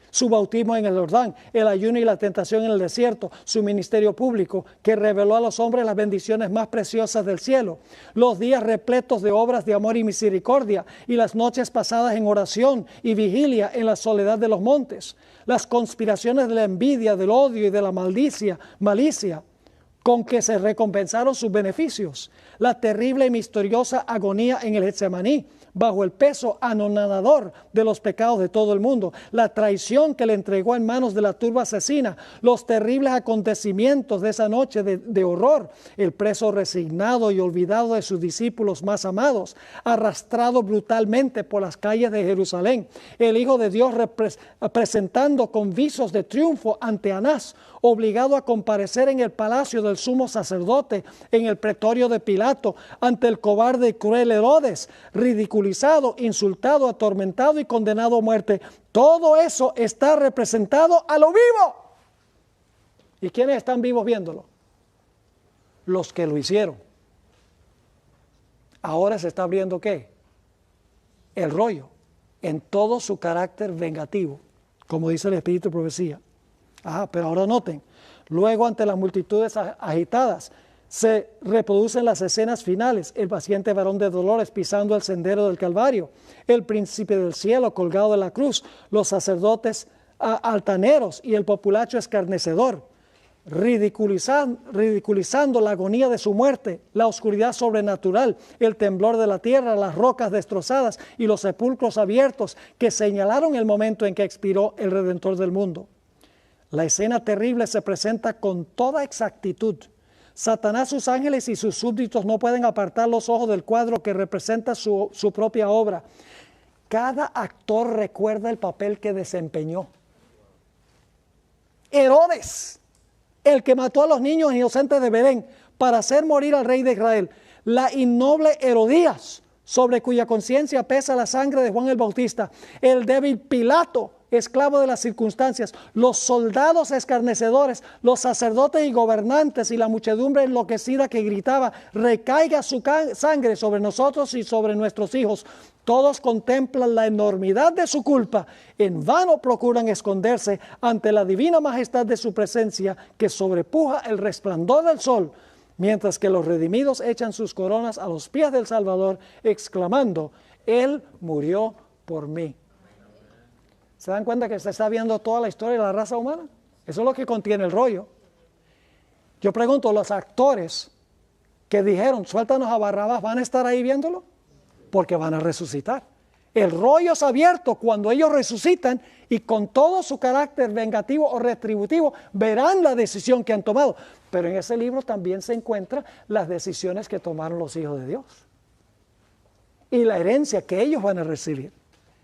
su bautismo en el Jordán, el ayuno y la tentación en el desierto, su ministerio público que reveló a los hombres las bendiciones más preciosas del cielo, los días repletos de obras de amor y misericordia y las noches pasadas en oración y vigilia en la soledad de los montes, las conspiraciones de la envidia, del odio y de la malicia con que se recompensaron sus beneficios, la terrible y misteriosa agonía en el Getsemaní, bajo el peso anonadador de los pecados de todo el mundo, la traición que le entregó en manos de la turba asesina, los terribles acontecimientos de esa noche de horror, el preso resignado y olvidado de sus discípulos más amados, arrastrado brutalmente por las calles de Jerusalén, el Hijo de Dios presentando con visos de triunfo ante Anás, obligado a comparecer en el palacio del sumo sacerdote, en el pretorio de Pilato, ante el cobarde y cruel Herodes, ridiculizado, insultado, atormentado y condenado a muerte. Todo eso está representado a lo vivo. ¿Y quiénes están vivos viéndolo? Los que lo hicieron. Ahora se está abriendo ¿qué? El rollo, en todo su carácter vengativo, como dice el Espíritu de Profecía. Pero ahora noten, luego ante las multitudes agitadas se reproducen las escenas finales, el paciente varón de dolores pisando el sendero del Calvario, el príncipe del cielo colgado de la cruz, los sacerdotes altaneros y el populacho escarnecedor. ridiculizando la agonía de su muerte, la oscuridad sobrenatural, el temblor de la tierra, las rocas destrozadas y los sepulcros abiertos que señalaron el momento en que expiró el Redentor del mundo. La escena terrible se presenta con toda exactitud. Satanás, sus ángeles y sus súbditos no pueden apartar los ojos del cuadro que representa su propia obra. Cada actor recuerda el papel que desempeñó. Herodes, el que mató a los niños inocentes de Belén para hacer morir al rey de Israel. La innoble Herodías, sobre cuya conciencia pesa la sangre de Juan el Bautista. El débil Pilato, esclavo de las circunstancias. Los soldados escarnecedores, los sacerdotes y gobernantes y la muchedumbre enloquecida que gritaba: recaiga su sangre sobre nosotros y sobre nuestros hijos. Todos contemplan la enormidad de su culpa. En vano procuran esconderse ante la divina majestad de su presencia que sobrepuja el resplandor del sol, mientras que los redimidos echan sus coronas a los pies del Salvador, exclamando: Él murió por mí. ¿Se dan cuenta que se está viendo toda la historia de la raza humana? Eso es lo que contiene el rollo. Yo pregunto, ¿los actores que dijeron suéltanos a Barrabás van a estar ahí viéndolo? Porque van a resucitar. El rollo es abierto cuando ellos resucitan y con todo su carácter vengativo o retributivo verán la decisión que han tomado. Pero en ese libro también se encuentran las decisiones que tomaron los hijos de Dios y la herencia que ellos van a recibir.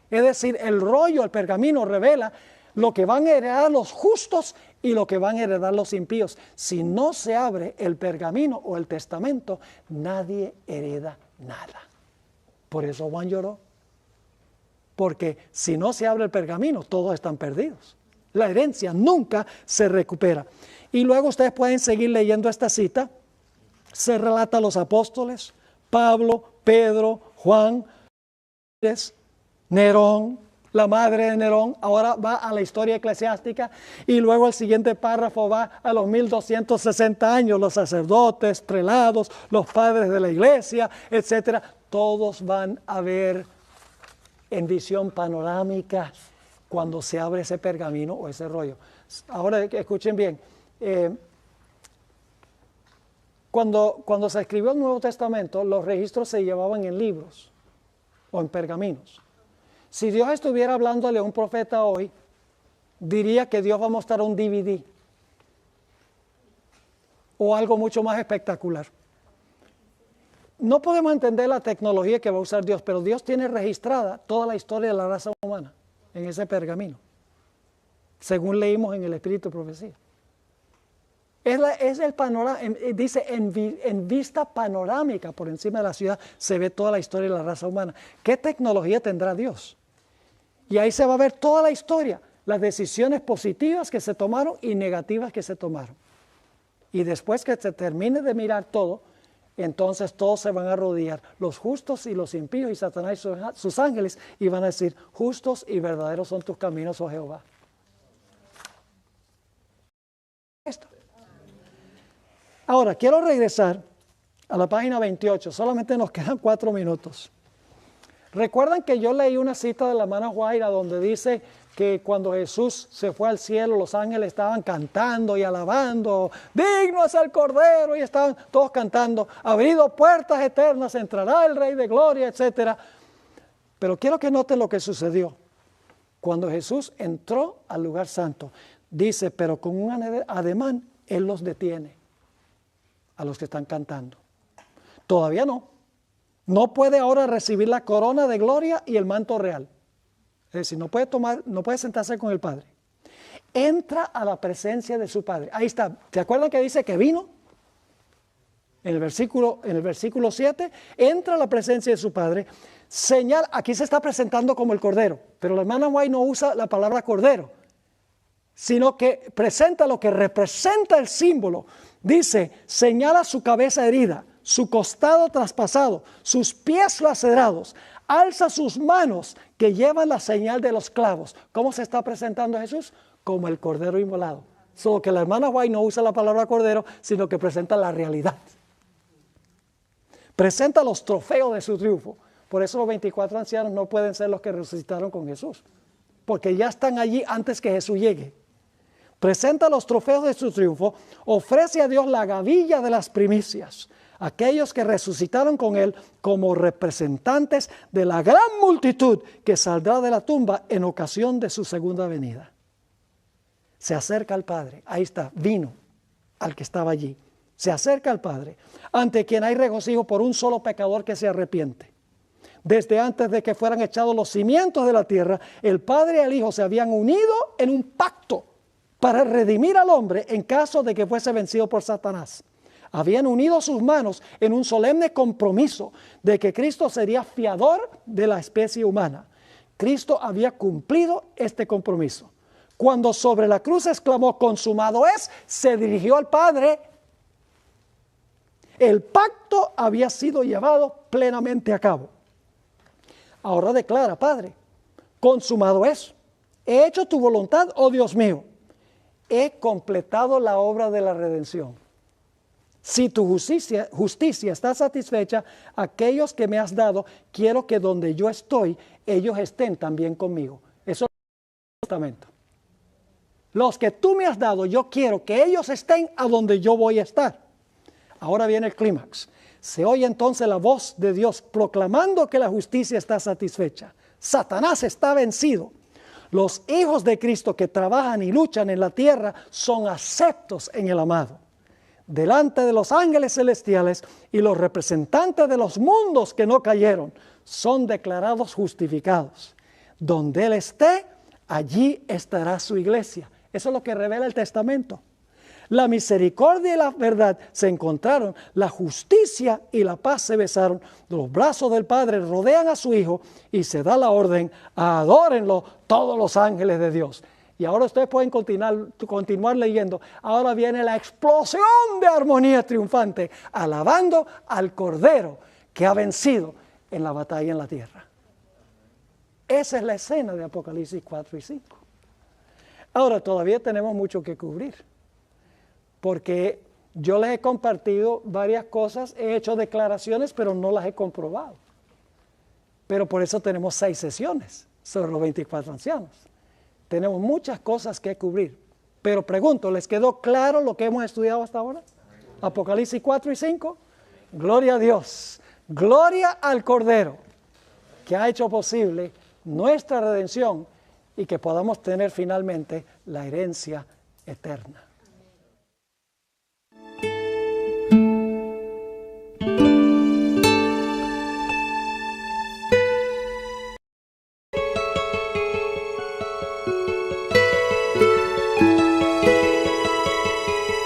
Es decir, el rollo, el pergamino revela lo que van a heredar los justos y lo que van a heredar los impíos. Si no se abre el pergamino o el testamento, nadie hereda nada. Por eso Juan lloró. Porque si no se abre el pergamino, todos están perdidos. La herencia nunca se recupera. Y luego ustedes pueden seguir leyendo esta cita. Se relata a los apóstoles, Pablo, Pedro, Juan, Nerón, la madre de Nerón. Ahora va a la historia eclesiástica y luego el siguiente párrafo va a los 1260 años, los sacerdotes, prelados, los padres de la iglesia, etcétera. Todos van a ver en visión panorámica cuando se abre ese pergamino o ese rollo. Ahora escuchen bien, cuando se escribió el Nuevo Testamento, los registros se llevaban en libros o en pergaminos. Si Dios estuviera hablándole a un profeta hoy, diría que Dios va a mostrar un DVD o algo mucho más espectacular. No podemos entender la tecnología que va a usar Dios, pero Dios tiene registrada toda la historia de la raza humana en ese pergamino, según leímos en el Espíritu de Profecía. Es el panorama, dice en vista panorámica por encima de la ciudad se ve toda la historia de la raza humana. ¿Qué tecnología tendrá Dios? Y ahí se va a ver toda la historia, las decisiones positivas que se tomaron y negativas que se tomaron. Y después que se termine de mirar todo, entonces todos se van a arrodillar, los justos y los impíos y Satanás y sus ángeles, y van a decir: justos y verdaderos son tus caminos, oh Jehová. Esto. Ahora, quiero regresar a la página 28, solamente nos quedan 4 minutos. ¿Recuerdan que yo leí una cita de la hermana Guaira donde dice que cuando Jesús se fue al cielo, los ángeles estaban cantando y alabando: digno es el Cordero, y estaban todos cantando: abrido puertas eternas, entrará el Rey de Gloria, etc. Pero quiero que noten lo que sucedió. Cuando Jesús entró al lugar santo, dice, pero con un ademán, Él los detiene a los que están cantando. Todavía no. No puede ahora recibir la corona de gloria y el manto real. Es decir, no puede sentarse con el Padre. Entra a la presencia de su Padre. Ahí está. ¿Se acuerdan que dice que vino? En el versículo 7, entra a la presencia de su Padre. Señal, aquí se está presentando como el Cordero, pero la hermana White no usa la palabra Cordero, sino que presenta lo que representa el símbolo. Dice, señala su cabeza herida, su costado traspasado, sus pies lacerados, alza sus manos que llevan la señal de los clavos. ¿Cómo se está presentando Jesús? Como el Cordero inmolado. Solo que la hermana White no usa la palabra Cordero, sino que presenta la realidad. Presenta los trofeos de su triunfo. Por eso los 24 ancianos no pueden ser los que resucitaron con Jesús, porque ya están allí antes que Jesús llegue. presenta los trofeos de su triunfo, ofrece a Dios la gavilla de las primicias, aquellos que resucitaron con Él como representantes de la gran multitud que saldrá de la tumba en ocasión de su segunda venida. Se acerca al Padre, ahí está, vino al que estaba allí, se acerca al Padre, ante quien hay regocijo por un solo pecador que se arrepiente. Desde antes de que fueran echados los cimientos de la tierra, el Padre y el Hijo se habían unido en un pacto para redimir al hombre en caso de que fuese vencido por Satanás. Habían unido sus manos en un solemne compromiso de que Cristo sería fiador de la especie humana. Cristo había cumplido este compromiso. Cuando sobre la cruz exclamó, consumado es, se dirigió al Padre. El pacto había sido llevado plenamente a cabo. Ahora declara, Padre, consumado es. He hecho tu voluntad, oh Dios mío. He completado la obra de la redención. Si tu justicia está satisfecha, aquellos que me has dado, quiero que donde yo estoy, ellos estén también conmigo. Eso es el Testamento. Los que tú me has dado, yo quiero que ellos estén a donde yo voy a estar. Ahora viene el clímax. Se oye entonces la voz de Dios proclamando que la justicia está satisfecha. Satanás está vencido. Los hijos de Cristo que trabajan y luchan en la tierra son aceptos en el amado. Delante de los ángeles celestiales y los representantes de los mundos que no cayeron, son declarados justificados. Donde Él esté, allí estará su iglesia. Eso es lo que revela el Testamento. La misericordia y la verdad se encontraron, la justicia y la paz se besaron. Los brazos del Padre rodean a su Hijo y se da la orden, adórenlo todos los ángeles de Dios. Y ahora ustedes pueden continuar leyendo. Ahora viene la explosión de armonía triunfante, alabando al Cordero que ha vencido en la batalla en la tierra. Esa es la escena de Apocalipsis 4 y 5. Ahora todavía tenemos mucho que cubrir, porque yo les he compartido varias cosas, he hecho declaraciones, pero no las he comprobado. Pero por eso tenemos 6 sesiones sobre los 24 ancianos. Tenemos muchas cosas que cubrir. Pero pregunto, ¿les quedó claro lo que hemos estudiado hasta ahora? Apocalipsis 4 y 5. Gloria a Dios. Gloria al Cordero, que ha hecho posible nuestra redención y que podamos tener finalmente la herencia eterna.